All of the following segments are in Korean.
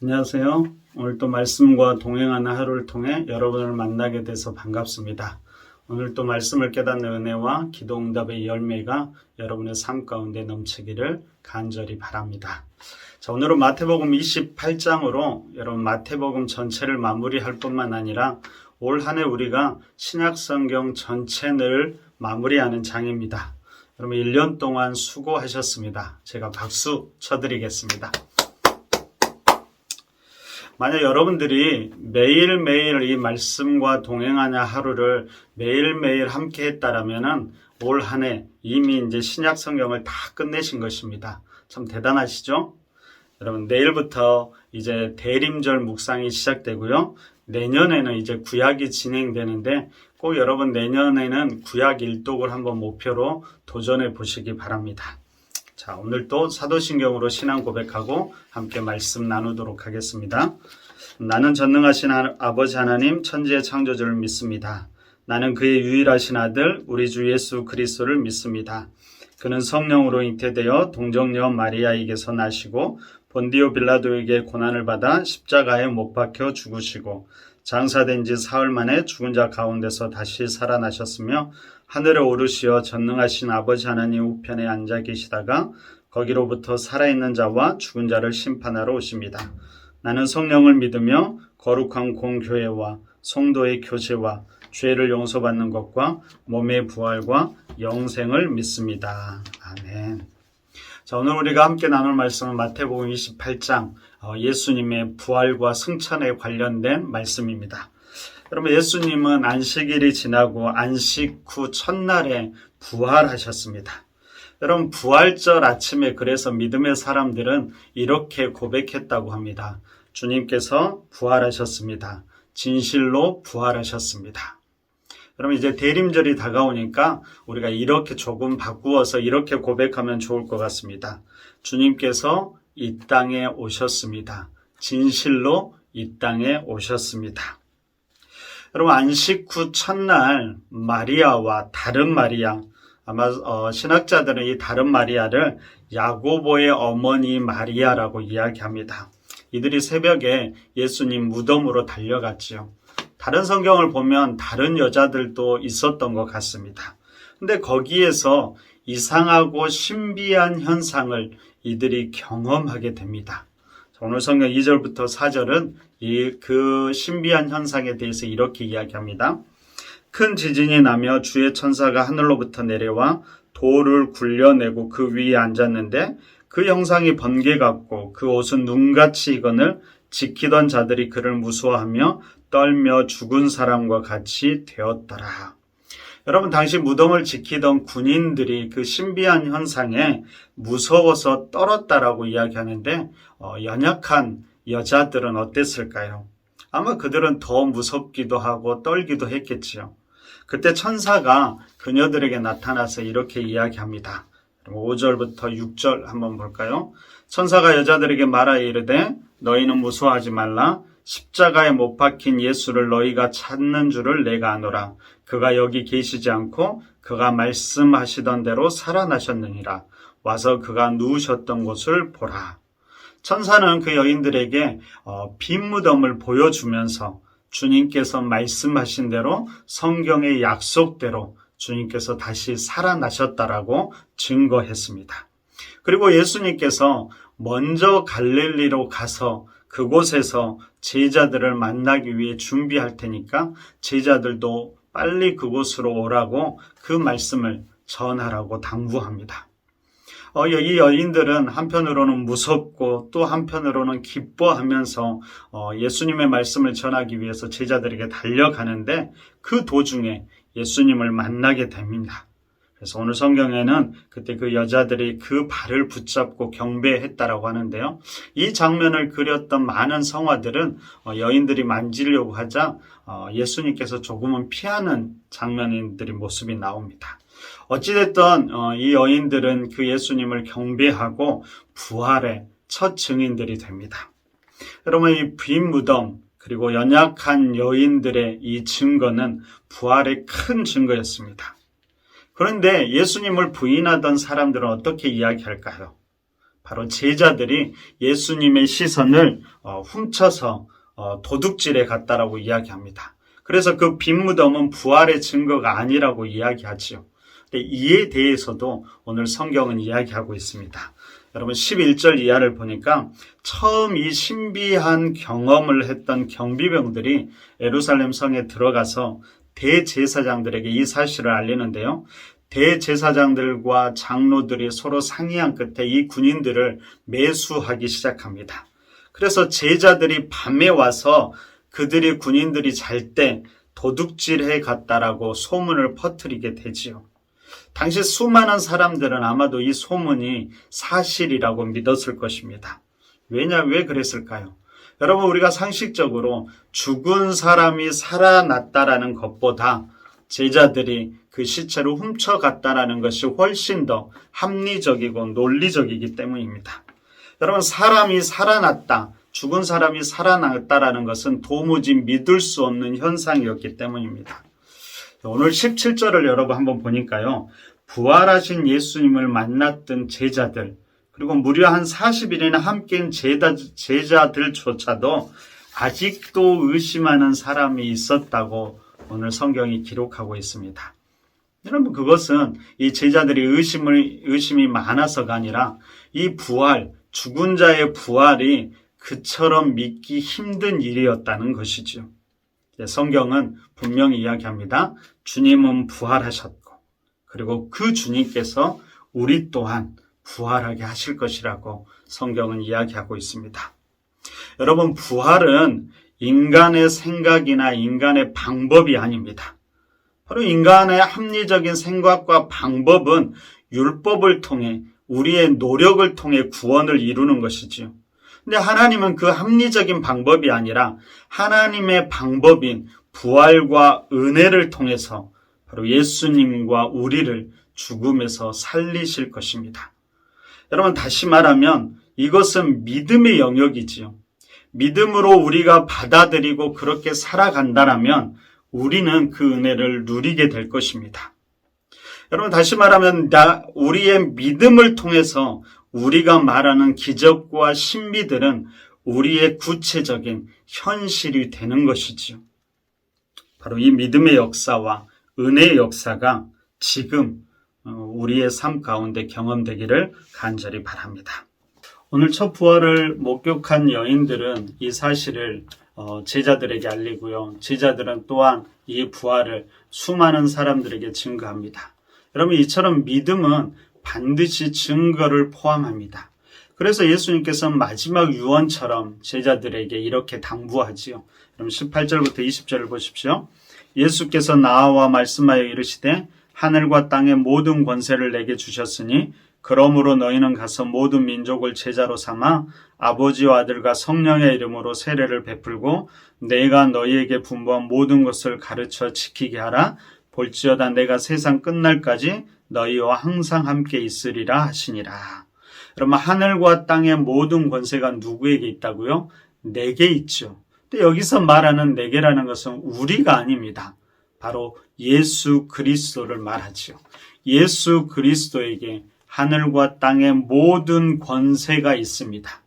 안녕하세요. 오늘 또 말씀과 동행하는 하루를 통해 여러분을 만나게 돼서 반갑습니다. 오늘 또 말씀을 깨닫는 은혜와 기도응답의 열매가 여러분의 삶 가운데 넘치기를 간절히 바랍니다. 자, 오늘은 마태복음 28장으로 여러분 마태복음 전체를 마무리할 뿐만 아니라 올 한 해 우리가 신약성경 전체를 마무리하는 장입니다. 여러분 1년 동안 수고하셨습니다. 제가 박수 쳐드리겠습니다. 만약 여러분들이 매일매일 이 말씀과 동행하는 하루를 매일매일 함께 했다라면은 올 한 해 이미 이제 신약 성경을 다 끝내신 것입니다. 참 대단하시죠? 여러분 내일부터 이제 대림절 묵상이 시작되고요. 내년에는 이제 구약이 진행되는데 꼭 여러분 내년에는 구약 일독을 한번 목표로 도전해 보시기 바랍니다. 자, 오늘 또 사도신경으로 신앙 고백하고 함께 말씀 나누도록 하겠습니다. 나는 전능하신 아버지 하나님 천지의 창조주를 믿습니다. 나는 그의 유일하신 아들 우리 주 예수 그리스도를 믿습니다. 그는 성령으로 잉태되어 동정녀 마리아에게서 나시고 본디오 빌라도에게 고난을 받아 십자가에 못 박혀 죽으시고 장사된 지 사흘 만에 죽은 자 가운데서 다시 살아나셨으며 하늘에 오르시어 전능하신 아버지 하나님 우편에 앉아 계시다가 거기로부터 살아있는 자와 죽은 자를 심판하러 오십니다. 나는 성령을 믿으며 거룩한 공교회와 성도의 교제와 죄를 용서받는 것과 몸의 부활과 영생을 믿습니다. 아멘. 자, 오늘 우리가 함께 나눌 말씀은 마태복음 28장 예수님의 부활과 승천에 관련된 말씀입니다. 여러분 예수님은 안식일이 지나고 안식 후 첫날에 부활하셨습니다. 여러분 부활절 아침에 그래서 믿음의 사람들은 이렇게 고백했다고 합니다. 주님께서 부활하셨습니다. 진실로 부활하셨습니다. 여러분 이제 대림절이 다가오니까 우리가 이렇게 조금 바꾸어서 이렇게 고백하면 좋을 것 같습니다. 주님께서 이 땅에 오셨습니다. 진실로 이 땅에 오셨습니다. 여러분 안식 후 첫날 마리아와 다른 마리아, 아마 신학자들은 이 다른 마리아를 야고보의 어머니 마리아라고 이야기합니다. 이들이 새벽에 예수님 무덤으로 달려갔지요. 다른 성경을 보면 다른 여자들도 있었던 것 같습니다. 근데 거기에서 이상하고 신비한 현상을 이들이 경험하게 됩니다. 오늘 성경 2절부터 4절은 그 신비한 현상에 대해서 이렇게 이야기합니다. 큰 지진이 나며 주의 천사가 하늘로부터 내려와 돌을 굴려내고 그 위에 앉았는데 그 형상이 번개 같고 그 옷은 눈같이 익은을 지키던 자들이 그를 무서워하며 떨며 죽은 사람과 같이 되었더라. 여러분 당시 무덤을 지키던 군인들이 그 신비한 현상에 무서워서 떨었다라고 이야기하는데 연약한 여자들은 어땠을까요? 아마 그들은 더 무섭기도 하고 떨기도 했겠지요. 그때 천사가 그녀들에게 나타나서 이렇게 이야기합니다. 5절부터 6절 한번 볼까요? 천사가 여자들에게 말하여 이르되 너희는 무서워하지 말라. 십자가에 못 박힌 예수를 너희가 찾는 줄을 내가 아노라. 그가 여기 계시지 않고 그가 말씀하시던 대로 살아나셨느니라. 와서 그가 누우셨던 곳을 보라. 천사는 그 여인들에게 빈 무덤을 보여주면서 주님께서 말씀하신 대로 성경의 약속대로 주님께서 다시 살아나셨다라고 증거했습니다. 그리고 예수님께서 먼저 갈릴리로 가서 그곳에서 제자들을 만나기 위해 준비할 테니까 제자들도 빨리 그곳으로 오라고 그 말씀을 전하라고 당부합니다. 이 여인들은 한편으로는 무섭고 또 한편으로는 기뻐하면서 예수님의 말씀을 전하기 위해서 제자들에게 달려가는데 그 도중에 예수님을 만나게 됩니다. 그래서 오늘 성경에는 그때 그 여자들이 그 발을 붙잡고 경배했다라고 하는데요. 이 장면을 그렸던 많은 성화들은 여인들이 만지려고 하자 예수님께서 조금은 피하는 장면들이 모습이 나옵니다. 어찌됐든 이 여인들은 그 예수님을 경배하고 부활의 첫 증인들이 됩니다. 여러분 이 빈 무덤 그리고 연약한 여인들의 이 증거는 부활의 큰 증거였습니다. 그런데 예수님을 부인하던 사람들은 어떻게 이야기할까요? 바로 제자들이 예수님의 시선을 훔쳐서 도둑질해 갔다라고 이야기합니다. 그래서 그 빈 무덤은 부활의 증거가 아니라고 이야기하지요. 근데 이에 대해서도 오늘 성경은 이야기하고 있습니다. 여러분 11절 이하를 보니까 처음 이 신비한 경험을 했던 경비병들이 예루살렘 성에 들어가서 대제사장들에게 이 사실을 알리는데요. 대제사장들과 장로들이 서로 상의한 끝에 이 군인들을 매수하기 시작합니다. 그래서 제자들이 밤에 와서 그들이 군인들이 잘 때 도둑질해 갔다라고 소문을 퍼뜨리게 되지요. 당시 수많은 사람들은 아마도 이 소문이 사실이라고 믿었을 것입니다. 왜 그랬을까요? 여러분, 우리가 상식적으로 죽은 사람이 살아났다라는 것보다 제자들이 그 시체를 훔쳐갔다라는 것이 훨씬 더 합리적이고 논리적이기 때문입니다. 여러분, 사람이 살아났다, 죽은 사람이 살아났다라는 것은 도무지 믿을 수 없는 현상이었기 때문입니다. 오늘 17절을 여러분 한번 보니까요. 부활하신 예수님을 만났던 제자들, 그리고 무려 한 40일이나 함께한 제자들조차도 아직도 의심하는 사람이 있었다고 오늘 성경이 기록하고 있습니다. 여러분, 그것은 이 제자들이 의심이 많아서가 아니라 이 부활, 죽은 자의 부활이 그처럼 믿기 힘든 일이었다는 것이죠. 성경은 분명히 이야기합니다. 주님은 부활하셨고, 그리고 그 주님께서 우리 또한 부활하게 하실 것이라고 성경은 이야기하고 있습니다. 여러분, 부활은 인간의 생각이나 인간의 방법이 아닙니다. 바로 인간의 합리적인 생각과 방법은 율법을 통해 우리의 노력을 통해 구원을 이루는 것이지요. 근데 하나님은 그 합리적인 방법이 아니라 하나님의 방법인 부활과 은혜를 통해서 바로 예수님과 우리를 죽음에서 살리실 것입니다. 여러분, 다시 말하면 이것은 믿음의 영역이지요. 믿음으로 우리가 받아들이고 그렇게 살아간다면 우리는 그 은혜를 누리게 될 것입니다. 여러분, 다시 말하면 우리의 믿음을 통해서 우리가 말하는 기적과 신비들은 우리의 구체적인 현실이 되는 것이지요. 바로 이 믿음의 역사와 은혜의 역사가 지금 우리의 삶 가운데 경험되기를 간절히 바랍니다. 오늘 첫 부활을 목격한 여인들은 이 사실을 제자들에게 알리고요. 제자들은 또한 이 부활을 수많은 사람들에게 증거합니다. 여러분, 이처럼 믿음은 반드시 증거를 포함합니다. 그래서 예수님께서는 마지막 유언처럼 제자들에게 이렇게 당부하지요. 그럼 18절부터 20절을 보십시오. 예수께서 나와 말씀하여 이르시되 하늘과 땅의 모든 권세를 내게 주셨으니 그러므로 너희는 가서 모든 민족을 제자로 삼아 아버지와 아들과 성령의 이름으로 세례를 베풀고 내가 너희에게 분부한 모든 것을 가르쳐 지키게 하라. 볼지어다 내가 세상 끝날까지 너희와 항상 함께 있으리라 하시니라. 그러면 하늘과 땅의 모든 권세가 누구에게 있다고요? 내게 있죠. 근데 여기서 말하는 내게라는 것은 우리가 아닙니다. 바로 예수 그리스도를 말하지요. 예수 그리스도에게 하늘과 땅의 모든 권세가 있습니다.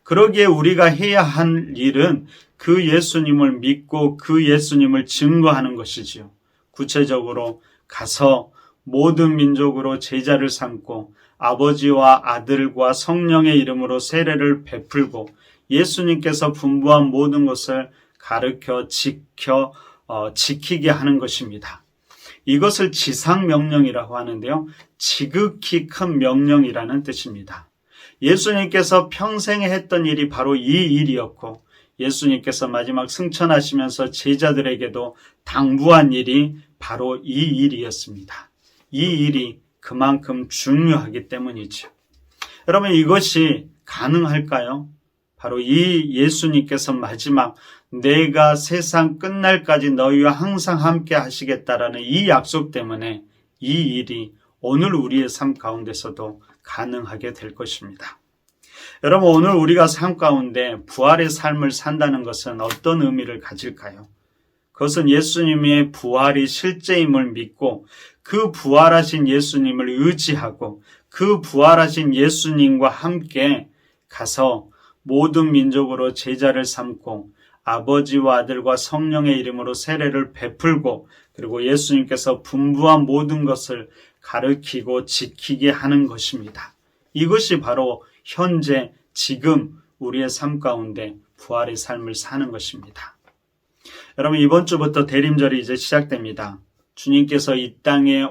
그러기에 우리가 해야 할 일은 그 예수님을 믿고 그 예수님을 증거하는 것이지요. 구체적으로 가서 모든 민족으로 제자를 삼고 아버지와 아들과 성령의 이름으로 세례를 베풀고 예수님께서 분부한 모든 것을 가르쳐 지키게 하는 것입니다. 이것을 지상명령이라고 하는데요. 지극히 큰 명령이라는 뜻입니다. 예수님께서 평생에 했던 일이 바로 이 일이었고 예수님께서 마지막 승천하시면서 제자들에게도 당부한 일이 바로 이 일이었습니다. 이 일이 그만큼 중요하기 때문이죠. 여러분, 이것이 가능할까요? 바로 이 예수님께서 마지막 내가 세상 끝날까지 너희와 항상 함께 하시겠다라는 이 약속 때문에 이 일이 오늘 우리의 삶 가운데서도 가능하게 될 것입니다. 여러분, 오늘 우리가 삶 가운데 부활의 삶을 산다는 것은 어떤 의미를 가질까요? 그것은 예수님의 부활이 실제임을 믿고 그 부활하신 예수님을 의지하고 그 부활하신 예수님과 함께 가서 모든 민족으로 제자를 삼고 아버지와 아들과 성령의 이름으로 세례를 베풀고 그리고 예수님께서 분부한 모든 것을 가르치고 지키게 하는 것입니다. 이것이 바로 현재 지금 우리의 삶 가운데 부활의 삶을 사는 것입니다. 여러분, 이번 주부터 대림절이 이제 시작됩니다. 주님께서 이 땅에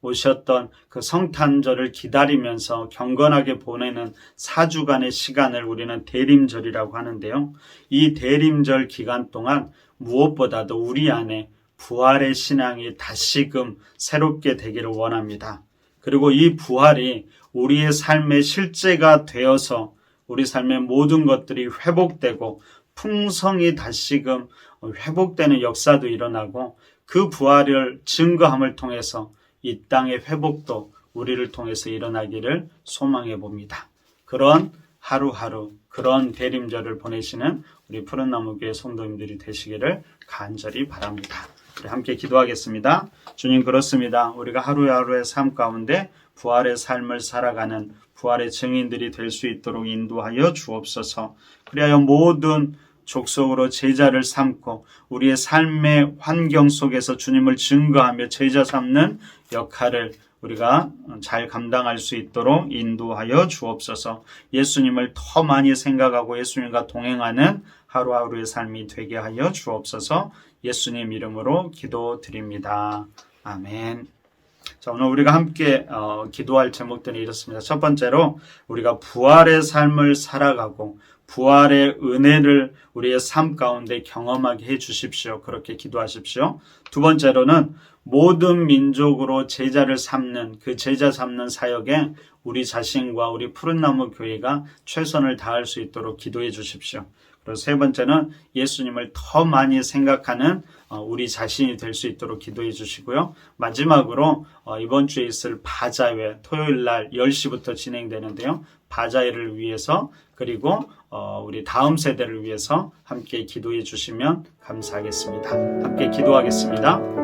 오셨던 그 성탄절을 기다리면서 경건하게 보내는 4주간의 시간을 우리는 대림절이라고 하는데요. 이 대림절 기간 동안 무엇보다도 우리 안에 부활의 신앙이 다시금 새롭게 되기를 원합니다. 그리고 이 부활이 우리의 삶의 실제가 되어서 우리 삶의 모든 것들이 회복되고 풍성이 다시금 회복되는 역사도 일어나고 그 부활을 증거함을 통해서 이 땅의 회복도 우리를 통해서 일어나기를 소망해 봅니다. 그런 하루하루 그런 대림절을 보내시는 우리 푸른나무교회 성도님들이 되시기를 간절히 바랍니다. 우리 함께 기도하겠습니다. 주님, 그렇습니다. 우리가 하루하루의 삶 가운데 부활의 삶을 살아가는 부활의 증인들이 될 수 있도록 인도하여 주옵소서. 그리하여 모든 족속으로 제자를 삼고 우리의 삶의 환경 속에서 주님을 증거하며 제자 삼는 역할을 우리가 잘 감당할 수 있도록 인도하여 주옵소서. 예수님을 더 많이 생각하고 예수님과 동행하는 하루하루의 삶이 되게 하여 주옵소서. 예수님 이름으로 기도드립니다. 아멘. 자, 오늘 우리가 함께 기도할 제목들이 이렇습니다. 첫 번째로 우리가 부활의 삶을 살아가고 부활의 은혜를 우리의 삶 가운데 경험하게 해 주십시오. 그렇게 기도하십시오. 두 번째로는 모든 민족으로 제자를 삼는 그 제자 삼는 사역에 우리 자신과 우리 푸른나무 교회가 최선을 다할 수 있도록 기도해 주십시오. 그리고 세 번째는 예수님을 더 많이 생각하는 우리 자신이 될 수 있도록 기도해 주시고요. 마지막으로 이번 주에 있을 바자회 토요일 날 10시부터 진행되는데요. 바자회를 위해서 그리고 우리 다음 세대를 위해서 함께 기도해 주시면 감사하겠습니다. 함께 기도하겠습니다.